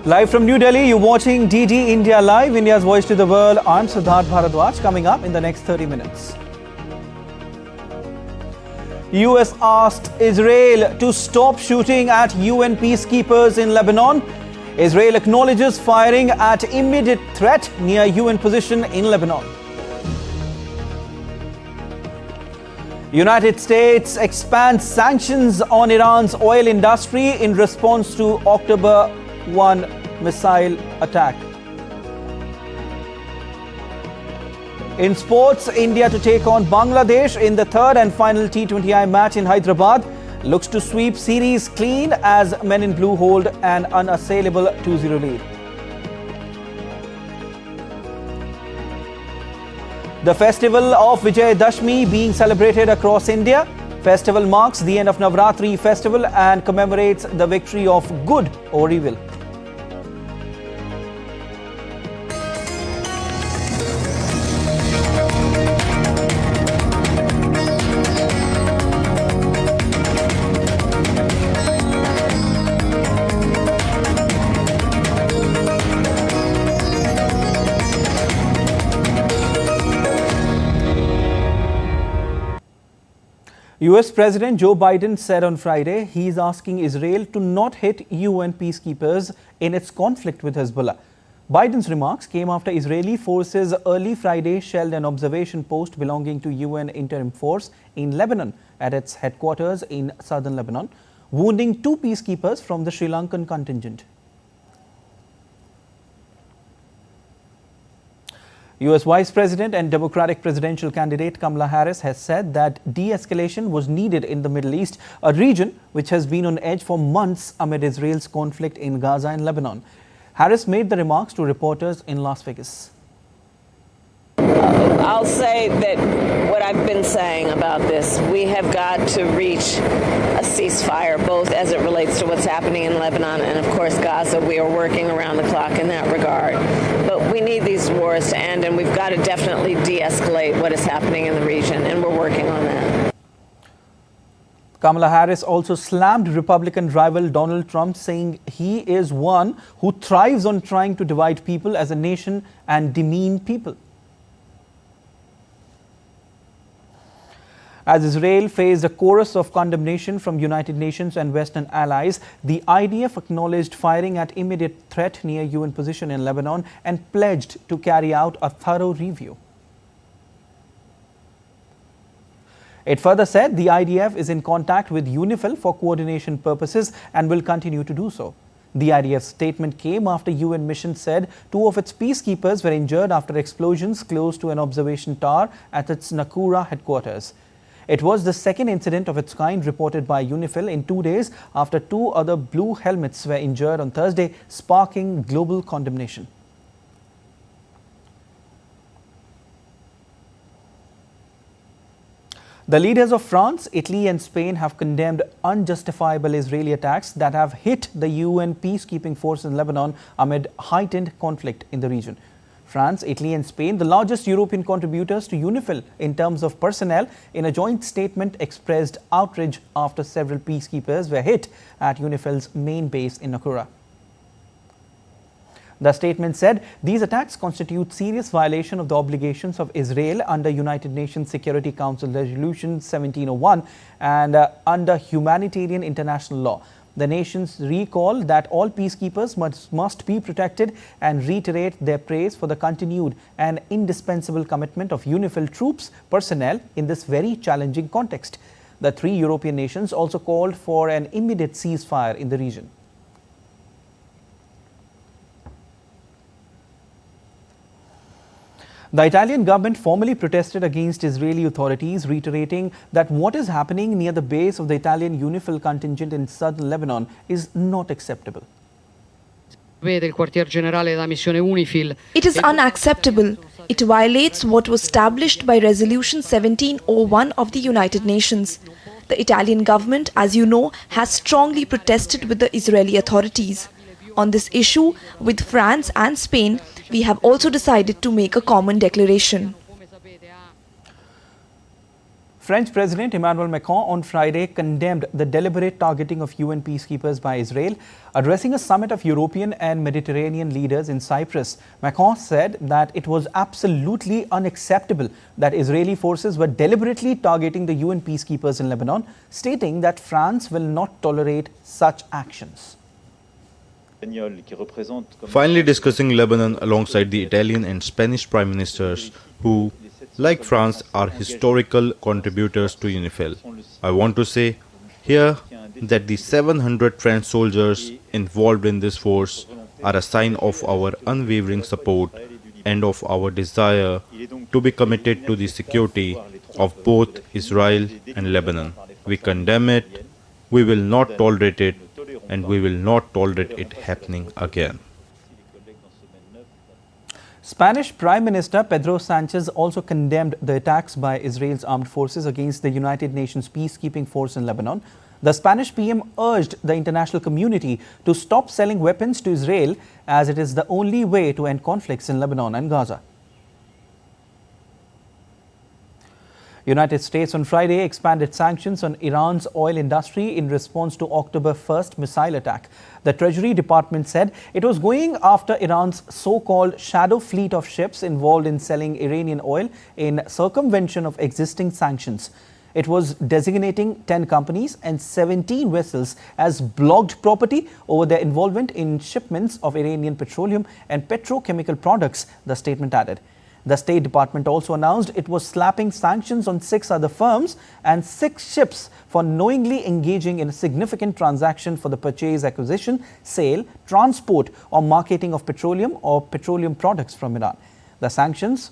Live from New Delhi, you're watching DD India Live, India's voice to the world. I'm Siddharth Bharadwaj. Coming up in the next 30 minutes. US asked Israel to stop shooting at UN peacekeepers in Lebanon. Israel acknowledges firing at immediate threat near UN position in Lebanon. United States expands sanctions on Iran's oil industry in response to October 1 missile attack. In sports, India to take on Bangladesh in the third and final T20I match in Hyderabad. Looks to sweep series clean as Men in Blue hold an unassailable 2-0 lead. The festival of Vijayadashami being celebrated across India. Festival marks the end of Navratri festival and commemorates the victory of good over evil. US President Joe Biden said on Friday he is asking Israel to not hit UN peacekeepers in its conflict with Hezbollah. Biden's remarks came after Israeli forces early Friday shelled an observation post belonging to UN interim force in Lebanon at its headquarters in southern Lebanon, wounding 2 peacekeepers from the Sri Lankan contingent. US Vice President and Democratic presidential candidate Kamala Harris has said that de-escalation was needed in the Middle East, a region which has been on edge for months amid Israel's conflict in Gaza and Lebanon. Harris made the remarks to reporters in Las Vegas. I'll say that what I've been saying about this, we have got to reach a ceasefire, both as it relates to what's happening in Lebanon and, of course, Gaza. We are working around the clock in that regard. But we need these wars to end, and we've got to definitely de-escalate what is happening in the region, and we're working on that. Kamala Harris also slammed Republican rival Donald Trump, saying he is one who thrives on trying to divide people as a nation and demean people. As Israel faced a chorus of condemnation from United Nations and Western allies, the IDF acknowledged firing at immediate threat near UN position in Lebanon and pledged to carry out a thorough review. It further said the IDF is in contact with UNIFIL for coordination purposes and will continue to do so. The IDF statement came after UN mission said 2 of its peacekeepers were injured after explosions close to an observation tower at its Nakura headquarters. It was the second incident of its kind reported by UNIFIL in 2 days after 2 other blue helmets were injured on Thursday, sparking global condemnation. The leaders of France, Italy and Spain have condemned unjustifiable Israeli attacks that have hit the UN peacekeeping force in Lebanon amid heightened conflict in the region. France, Italy and Spain, the largest European contributors to UNIFIL in terms of personnel, in a joint statement expressed outrage after several peacekeepers were hit at UNIFIL's main base in Nakura. The statement said these attacks constitute serious violation of the obligations of Israel under United Nations Security Council Resolution 1701 and under humanitarian international law. The nations recall that all peacekeepers must be protected and reiterate their praise for the continued and indispensable commitment of UNIFIL troops personnel in this very challenging context. The 3 European nations also called for an immediate ceasefire in the region. The Italian government formally protested against Israeli authorities, reiterating that what is happening near the base of the Italian UNIFIL contingent in southern Lebanon is not acceptable. It is unacceptable. It violates what was established by Resolution 1701 of the United Nations. The Italian government, as you know, has strongly protested with the Israeli authorities. On this issue, with France and Spain, we have also decided to make a common declaration. French President Emmanuel Macron on Friday condemned the deliberate targeting of UN peacekeepers by Israel. Addressing a summit of European and Mediterranean leaders in Cyprus, Macron said that it was absolutely unacceptable that Israeli forces were deliberately targeting the UN peacekeepers in Lebanon, stating that France will not tolerate such actions. Finally discussing Lebanon alongside the Italian and Spanish prime ministers who, like France, are historical contributors to UNIFIL. I want to say here that the 700 French soldiers involved in this force are a sign of our unwavering support and of our desire to be committed to the security of both Israel and Lebanon. We condemn it, we will not tolerate it, and we will not tolerate it happening again. Spanish Prime Minister Pedro Sanchez also condemned the attacks by Israel's armed forces against the United Nations peacekeeping force in Lebanon. The Spanish PM urged the international community to stop selling weapons to Israel, as it is the only way to end conflicts in Lebanon and Gaza. United States on Friday expanded sanctions on Iran's oil industry in response to October 1st missile attack. The Treasury Department said it was going after Iran's so-called shadow fleet of ships involved in selling Iranian oil in circumvention of existing sanctions. It was designating 10 companies and 17 vessels as blocked property over their involvement in shipments of Iranian petroleum and petrochemical products, the statement added. The State Department also announced it was slapping sanctions on 6 other firms and 6 ships for knowingly engaging in a significant transaction for the purchase, acquisition, sale, transport or marketing of petroleum or petroleum products from Iran. The sanctions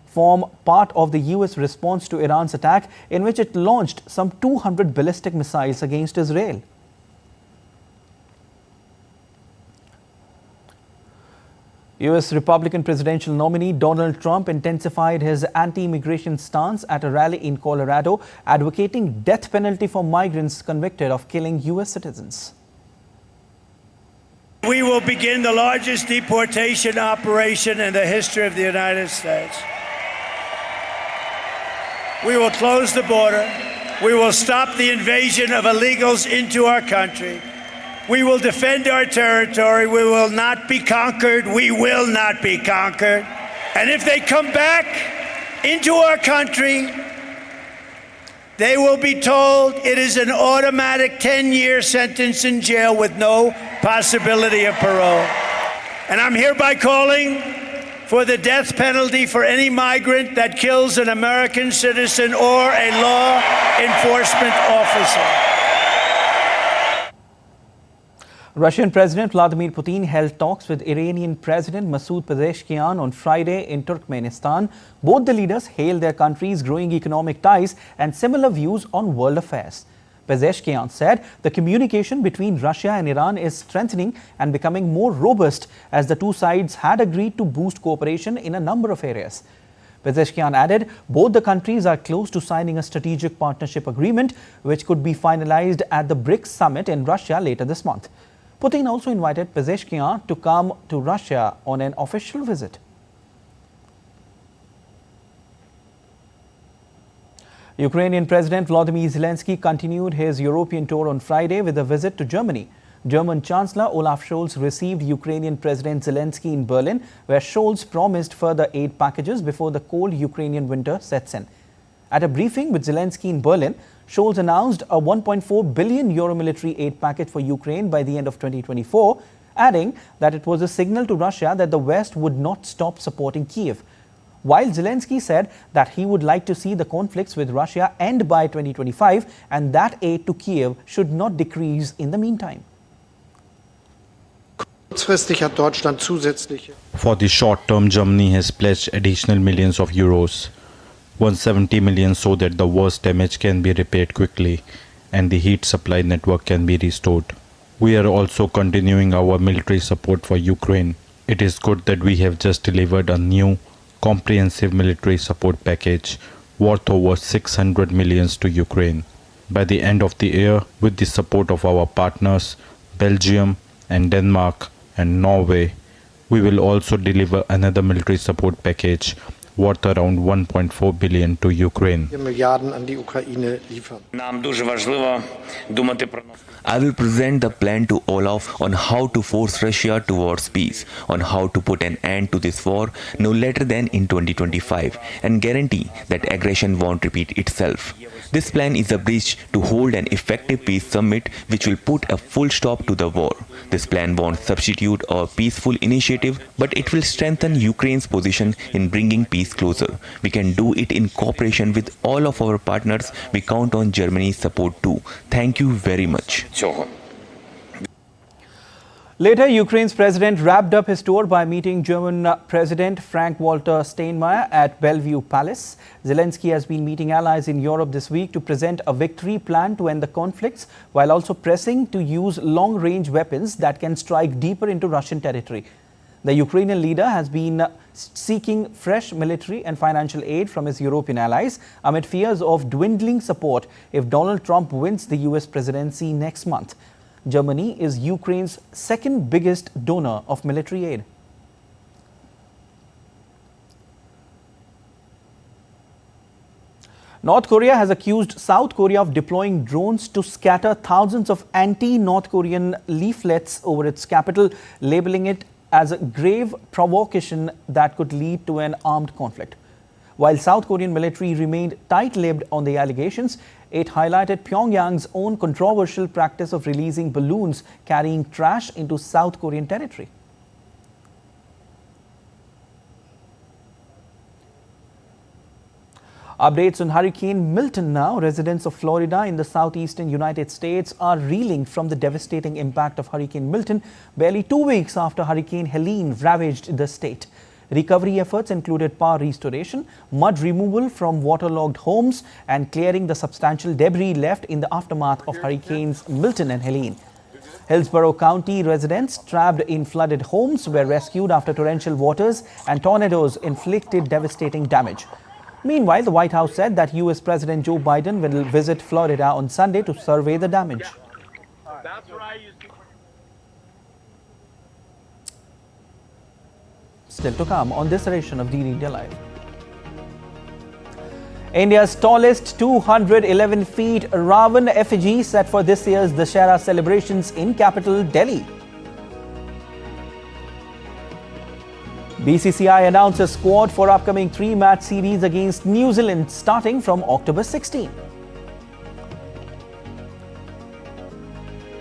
form part of the US response to Iran's attack, in which it launched some 200 ballistic missiles against Israel. US Republican presidential nominee Donald Trump intensified his anti-immigration stance at a rally in Colorado, advocating death penalty for migrants convicted of killing US citizens. We will begin the largest deportation operation in the history of the United States. We will close the border. We will stop the invasion of illegals into our country. We will defend our territory. We will not be conquered. We will not be conquered. And if they come back into our country, they will be told it is an automatic 10-year sentence in jail with no possibility of parole. And I'm hereby calling for the death penalty for any migrant that kills an American citizen or a law enforcement officer. Russian President Vladimir Putin held talks with Iranian President Masoud Pezeshkian on Friday in Turkmenistan. Both the leaders hailed their countries' growing economic ties and similar views on world affairs. Pezeshkian said the communication between Russia and Iran is strengthening and becoming more robust, as the two sides had agreed to boost cooperation in a number of areas. Pezeshkian added both the countries are close to signing a strategic partnership agreement, which could be finalized at the BRICS summit in Russia later this month. Putin also invited Pezeshkian to come to Russia on an official visit. Ukrainian President Volodymyr Zelenskyy continued his European tour on Friday with a visit to Germany. German Chancellor Olaf Scholz received Ukrainian President Zelenskyy in Berlin, where Scholz promised further aid packages before the cold Ukrainian winter sets in. At a briefing with Zelenskyy in Berlin, Scholz announced a €1.4 billion military aid package for Ukraine by the end of 2024, adding that it was a signal to Russia that the West would not stop supporting Kiev. While Zelenskyy said that he would like to see the conflicts with Russia end by 2025 and that aid to Kiev should not decrease in the meantime. For the short term, Germany has pledged additional millions of euros. 170 million so that the worst damage can be repaired quickly and the heat supply network can be restored. We are also continuing our military support for Ukraine. It is good that we have just delivered a new comprehensive military support package worth over 600 million to Ukraine. By the end of the year, with the support of our partners, Belgium and Denmark and Norway, we will also deliver another military support package worth around 1.4 billion to Ukraine. Milliarden an die Ukraine liefern. I will present the plan to Olaf on how to force Russia towards peace, on how to put an end to this war no later than in 2025, and guarantee that aggression won't repeat itself. This plan is a bridge to hold an effective peace summit which will put a full stop to the war. This plan won't substitute a peaceful initiative, but it will strengthen Ukraine's position in bringing peace closer. We can do it in cooperation with all of our partners. We count on Germany's support too. Thank you very much. Later, Ukraine's president wrapped up his tour by meeting German President Frank-Walter Steinmeier at Bellevue Palace. Zelenskyy has been meeting allies in Europe this week to present a victory plan to end the conflicts, while also pressing to use long-range weapons that can strike deeper into Russian territory. The Ukrainian leader has been seeking fresh military and financial aid from his European allies amid fears of dwindling support if Donald Trump wins the US presidency next month. Germany is Ukraine's second biggest donor of military aid. North Korea has accused South Korea of deploying drones to scatter thousands of anti-North Korean leaflets over its capital, labeling it as a grave provocation that could lead to an armed conflict. While South Korean military remained tight-lipped on the allegations, it highlighted Pyongyang's own controversial practice of releasing balloons carrying trash into South Korean territory. Updates on Hurricane Milton now. Residents of Florida in the southeastern United States are reeling from the devastating impact of Hurricane Milton barely 2 weeks after Hurricane Helene ravaged the state. Recovery efforts included power restoration, mud removal from waterlogged homes, and clearing the substantial debris left in the aftermath of Hurricanes Milton and Helene. Hillsborough County residents trapped in flooded homes were rescued after torrential waters and tornadoes inflicted devastating damage. Meanwhile, the White House said that US President Joe Biden will visit Florida on Sunday to survey the damage. Still to come on this edition of DD India Live. India's tallest 211 feet Ravan effigy set for this year's Dussehra celebrations in capital Delhi. BCCI announced a squad for upcoming 3-match series against New Zealand starting from October 16.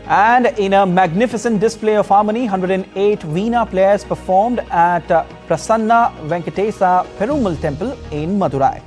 And in a magnificent display of harmony, 108 Veena players performed at Prasanna Venkatesa Perumal Temple in Madurai.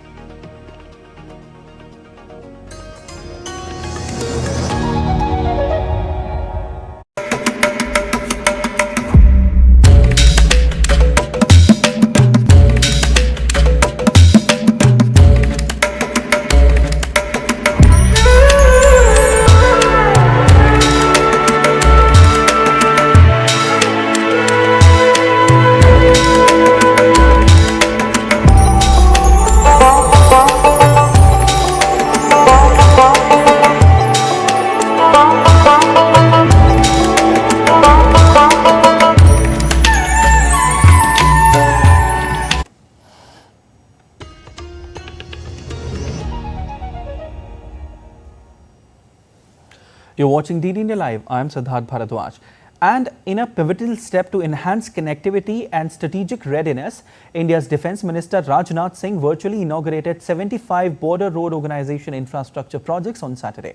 You're watching DD India Live. I'm Siddharth Bharadwaj. And in a pivotal step to enhance connectivity and strategic readiness, India's Defence Minister Rajnath Singh virtually inaugurated 75 border road organisation infrastructure projects on Saturday.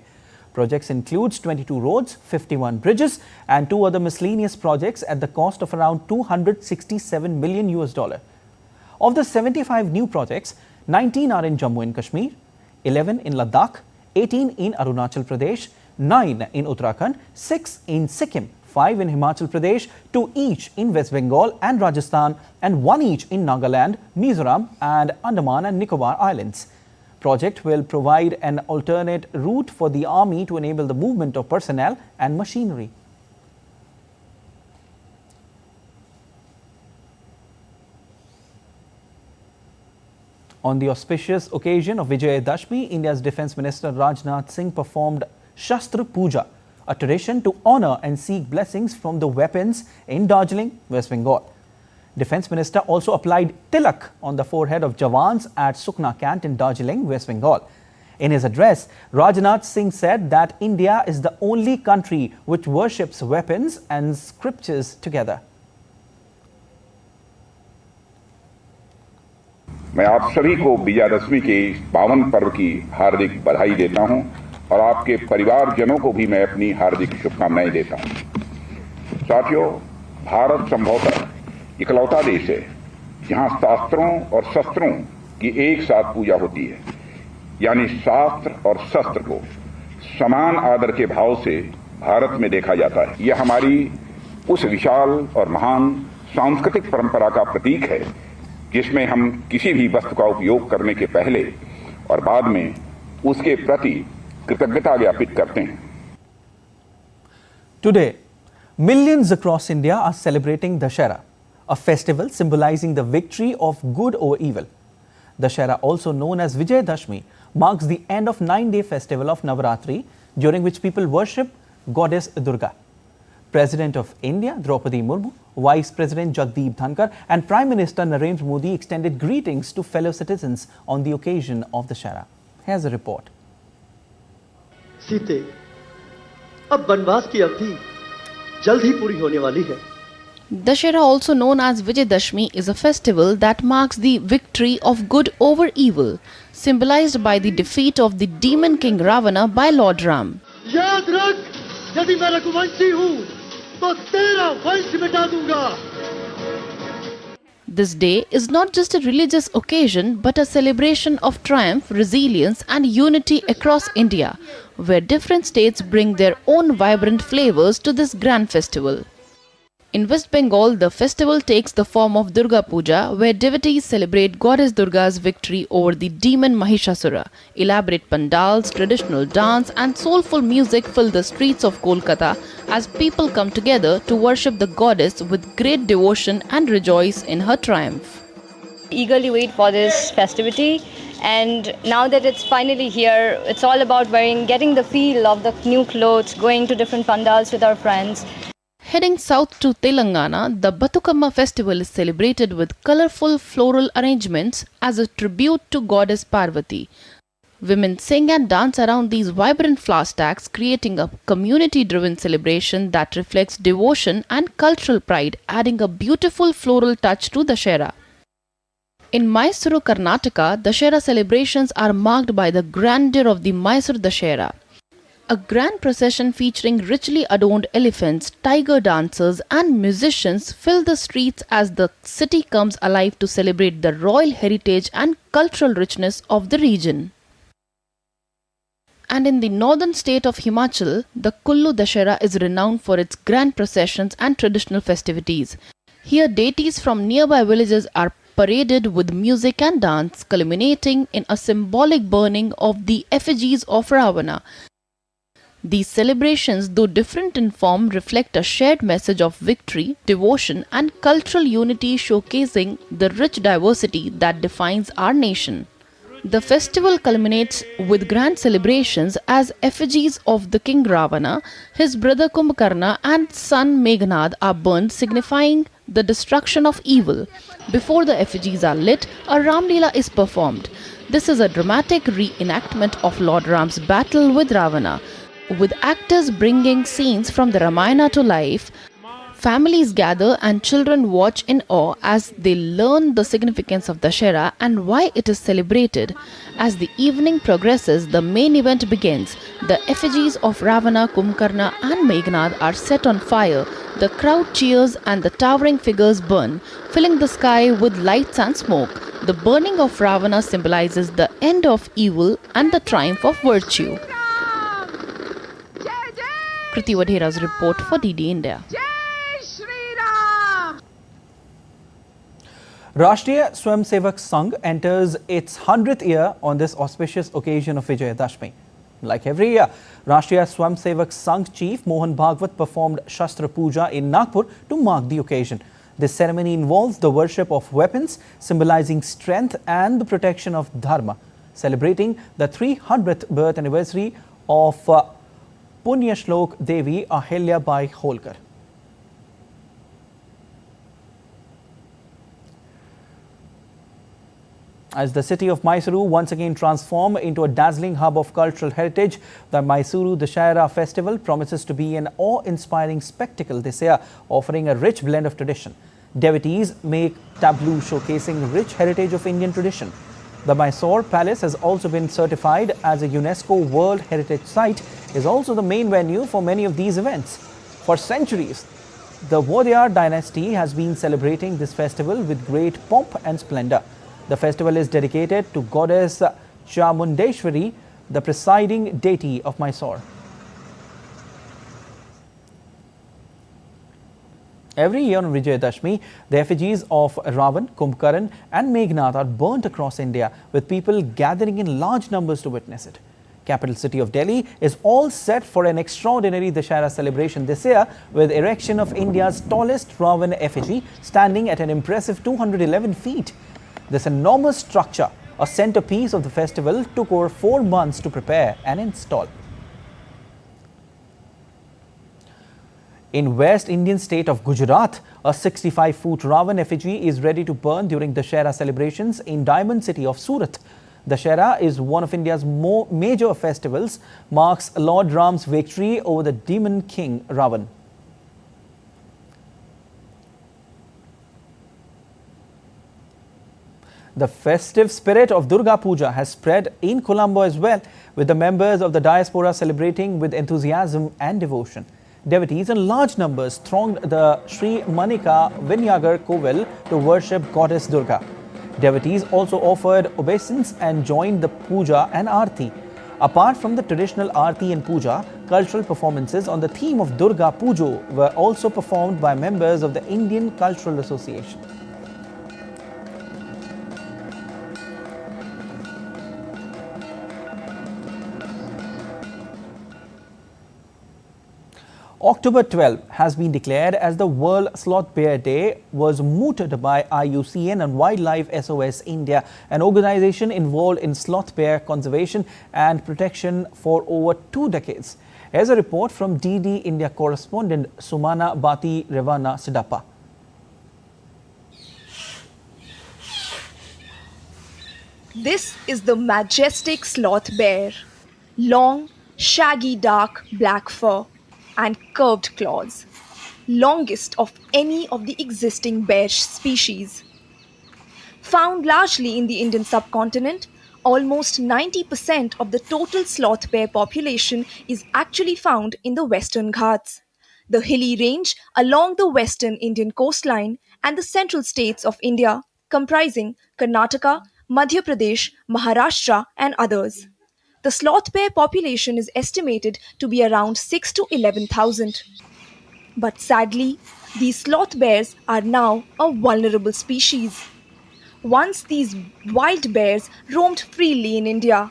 Projects includes 22 roads, 51 bridges and 2 other miscellaneous projects at the cost of around $267 million US. Of the 75 new projects, 19 are in Jammu and Kashmir, 11 in Ladakh, 18 in Arunachal Pradesh, 9 in Uttarakhand, 6 in Sikkim, 5 in Himachal Pradesh, 2 each in West Bengal and Rajasthan, and 1 each in Nagaland, Mizoram and Andaman and Nicobar Islands. Project will provide an alternate route for the army to enable the movement of personnel and machinery. On the auspicious occasion of Vijayadashami, India's Defence Minister Rajnath Singh performed Shastra Puja, a tradition to honor and seek blessings from the weapons in Darjeeling, West Bengal. Defence Minister also applied tilak on the forehead of Jawans at Sukna Camp in Darjeeling, West Bengal. In his address, Rajnath Singh said that India is the only country which worships weapons and scriptures together. मैं आप सभी को विजयादशमी के पावन पर्व की हार्दिक बधाई देता हूं और आपके परिवारजनों को भी मैं अपनी हार्दिक शुभकामनाएं देता हूं। साथियों, भारत संभवतः इकलौता देश है जहां शास्त्रों और शस्त्रों की एक साथ पूजा होती है, यानी शास्त्र और शस्त्र को समान आदर के भाव से भारत में देखा जाता है। यह हमारी उस विशाल और महान सांस्कृतिक परंपरा का प्रतीक है जिसमें हम किसी भी वस्तु का उपयोग करने के पहले और बाद में उसके प्रति कृतज्ञता ज्ञापित करते हैं। Today, millions across India are celebrating Dussehra, a festival symbolizing the victory of good over evil. Dussehra, also known as Vijayadashami, marks the end of 9-day festival of Navaratri, during which people worship goddess Durga. President of India, Draupadi Murmu, Vice President Jagdeep Dhankar and Prime Minister Narendra Modi extended greetings to fellow citizens on the occasion of Dussehra. Here's a report. सीते, अब वनवास की अवधि जल्द ही पूरी होने वाली है। Dussehra, also known as Vijayadashami, is a festival that marks the victory of good over evil, symbolized by the defeat of the demon king Ravana by Lord Ram. याद रख, यदि मैं रघुवंशी हूँ, तो तेरा वंश मिटा दूंगा। This day is not just a religious occasion but a celebration of triumph, resilience and unity across India, where different states bring their own vibrant flavors to this grand festival. In West Bengal, the festival takes the form of Durga Puja, where devotees celebrate Goddess Durga's victory over the demon Mahishasura. Elaborate pandals, traditional dance and soulful music fill the streets of Kolkata as people come together to worship the goddess with great devotion and rejoice in her triumph. Eagerly wait for this festivity, and now that it's finally here, it's all about getting the feel of the new clothes, going to different pandals with our friends. Heading south to Telangana, the Bathukamma festival is celebrated with colorful floral arrangements as a tribute to goddess Parvati. Women sing and dance around these vibrant flower stacks, creating a community-driven celebration that reflects devotion and cultural pride, adding a beautiful floral touch to Dussehra. In Mysuru, Karnataka, Dussehra celebrations are marked by the grandeur of the Mysuru Dussehra. A grand procession featuring richly adorned elephants, tiger dancers and musicians fill the streets as the city comes alive to celebrate the royal heritage and cultural richness of the region. And in the northern state of Himachal, the Kullu Dussehra is renowned for its grand processions and traditional festivities. Here, deities from nearby villages are paraded with music and dance, culminating in a symbolic burning of the effigies of Ravana. These celebrations, though different in form, reflect a shared message of victory, devotion and cultural unity, showcasing the rich diversity that defines our nation. The festival culminates with grand celebrations as effigies of the king Ravana, his brother Kumbhakarna and son Meghnad are burned, signifying the destruction of evil. Before the effigies are lit, a Ramlila is performed. This is a dramatic reenactment of Lord Ram's battle with Ravana. With actors bringing scenes from the Ramayana to life, families gather and children watch in awe as they learn the significance of Dussehra and why it is celebrated. As the evening progresses, the main event begins. The effigies of Ravana, Kumbhakarna and Meghnad are set on fire. The crowd cheers and the towering figures burn, filling the sky with lights and smoke. The burning of Ravana symbolizes the end of evil and the triumph of virtue. Kriti Vadhera's report for DD India. Rashtriya Swayamsevak Sangh enters its 100th year on this auspicious occasion of Vijayadashami. Like every year, Rashtriya Swayamsevak Sangh Chief Mohan Bhagwat performed Shastra Puja in Nagpur to mark the occasion. This ceremony involves the worship of weapons, symbolizing strength and the protection of Dharma, celebrating the 300th birth anniversary of Punya Shlok Devi Ahilya Bai Holkar. As the city of Mysuru once again transformed into a dazzling hub of cultural heritage, the Mysuru Dussehra festival promises to be an awe-inspiring spectacle this year, offering a rich blend of tradition. Devotees make tableau showcasing rich heritage of Indian tradition. The Mysore Palace has also been certified as a UNESCO World Heritage Site, is also the main venue for many of these events. For centuries, the Vodiyar dynasty has been celebrating this festival with great pomp and splendor. The festival is dedicated to goddess Chamundeshwari, the presiding deity of Mysore. Every year on Vijayadashami, the effigies of Ravan, Kumbhakaran and Meghnad are burnt across India, with people gathering in large numbers to witness it. Capital city of Delhi is all set for an extraordinary Dussehra celebration this year, with erection of India's tallest Ravan effigy standing at an impressive 211 feet. This enormous structure, a centerpiece of the festival, took over 4 months to prepare and install. In West Indian state of Gujarat, a 65-foot Ravan effigy is ready to burn during Dussehra celebrations in Diamond City of Surat. Dussehra is one of India's major festivals, marks Lord Ram's victory over the demon king Ravan. The festive spirit of Durga Puja has spread in Colombo as well, with the members of the diaspora celebrating with enthusiasm and devotion. Devotees in large numbers thronged the Sri Manika Vinyagar Kovel to worship goddess Durga. Devotees also offered obeisance and joined the puja and aarti. Apart from the traditional aarti and puja, cultural performances on the theme of Durga Pujo were also performed by members of the Indian Cultural Association. October 12 has been declared as the World Sloth Bear Day, was mooted by IUCN and Wildlife SOS India, an organization involved in sloth bear conservation and protection for over 2 decades. Here's a report from DD India correspondent Sumana Bati Revana Sidappa. This is the majestic sloth bear. Long, shaggy dark black fur and curved claws, longest of any of the existing bear species. Found largely in the Indian subcontinent, almost 90% of the total sloth bear population is actually found in the Western Ghats, the hilly range along the western Indian coastline and the central states of India, comprising Karnataka, Madhya Pradesh, Maharashtra and others. The sloth bear population is estimated to be around 6 to 11,000. But sadly, these sloth bears are now a vulnerable species. Once these wild bears roamed freely in India,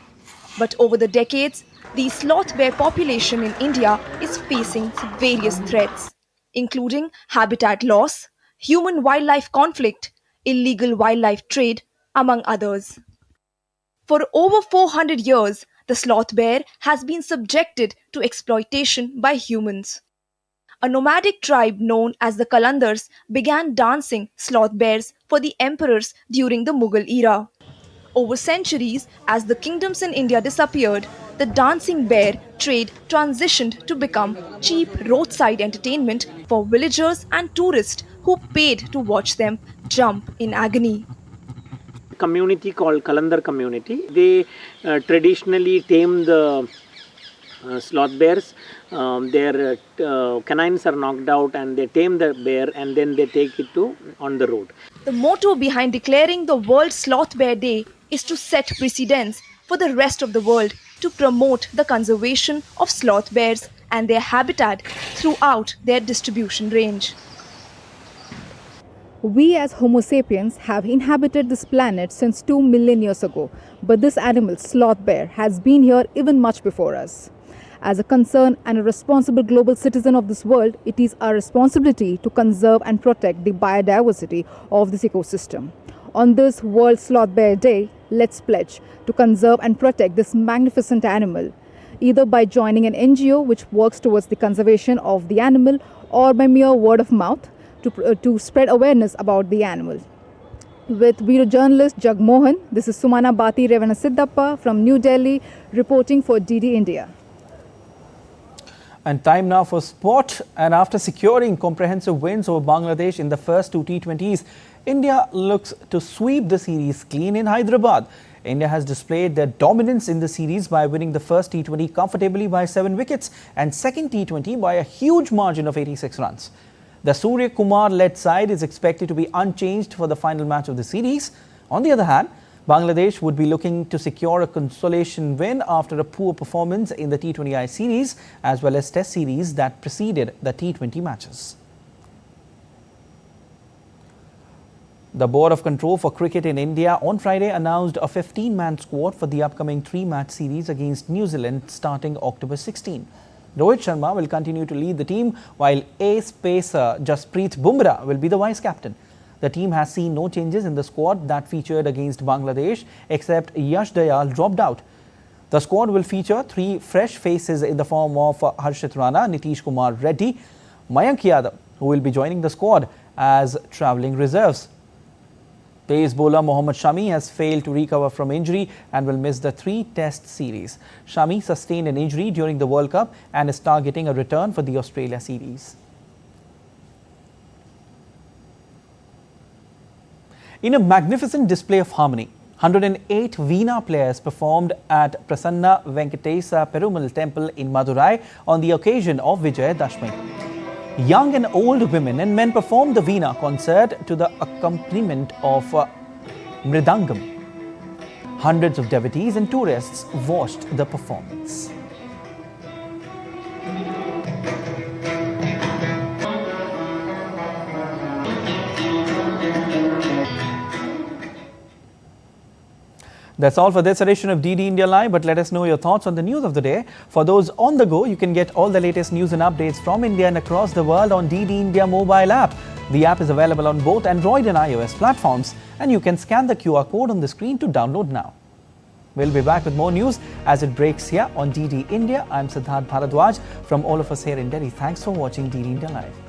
but over the decades, the sloth bear population in India is facing various threats, including habitat loss, human-wildlife conflict, illegal wildlife trade, among others. For over 400 years, the sloth bear has been subjected to exploitation by humans. A nomadic tribe known as the Qalandars began dancing sloth bears for the emperors during the Mughal era. Over centuries, as the kingdoms in India disappeared, the dancing bear trade transitioned to become cheap roadside entertainment for villagers and tourists who paid to watch them jump in agony. Community called Qalandar community. They traditionally tame the sloth bears. Their canines are knocked out and they tame the bear and then they take it on the road. The motto behind declaring the World Sloth Bear Day is to set precedents for the rest of the world to promote the conservation of sloth bears and their habitat throughout their distribution range. We as Homo sapiens have inhabited this planet since 2 million years ago, but this animal, sloth bear, has been here even much before us. As a concerned and a responsible global citizen of this world, it is our responsibility to conserve and protect the biodiversity of this ecosystem. On this World Sloth Bear Day, let's pledge to conserve and protect this magnificent animal, either by joining an NGO which works towards the conservation of the animal or by mere word of mouth, to spread awareness about the animal. with video journalist Jagmohan. This is Sumana Bati Revanasiddappa from New Delhi reporting for DD India. And time now for sport. And after securing comprehensive wins over Bangladesh in the first two T20s, India looks to sweep the series clean in Hyderabad. India has displayed their dominance in the series by winning the first T20 comfortably by 7 wickets and second T20 by a huge margin of 86 runs. The Surya Kumar-led side is expected to be unchanged for the final match of the series. On the other hand, Bangladesh would be looking to secure a consolation win after a poor performance in the T20I series as well as test series that preceded the T20 matches. The Board of Control for Cricket in India on Friday announced a 15-man squad for the upcoming 3-match series against New Zealand starting October 16. Rohit Sharma will continue to lead the team while ace pacer Jasprit Bumrah will be the vice-captain. The team has seen no changes in the squad that featured against Bangladesh except Yash Dayal dropped out. The squad will feature 3 fresh faces in the form of Harshit Rana, Nitish Kumar Reddy, Mayank Yadav, who will be joining the squad as travelling reserves. Pace bowler Mohammad Shami has failed to recover from injury and will miss the 3-test series. Shami sustained an injury during the World Cup and is targeting a return for the Australia series. In a magnificent display of harmony, 108 Veena players performed at Prasanna Venkatesa Perumal Temple in Madurai on the occasion of Vijayadashami. Young and old women and men performed the Veena concert to the accompaniment of Mridangam. Hundreds of devotees and tourists watched the performance. That's all for this edition of DD India Live, but let us know your thoughts on the news of the day. For those on the go, you can get all the latest news and updates from India and across the world on DD India mobile app. The app is available on both Android and iOS platforms, and you can scan the QR code on the screen to download now. We'll be back with more news as it breaks here on DD India. I'm Siddharth Bharadwaj from all of us here in Delhi. Thanks for watching DD India Live.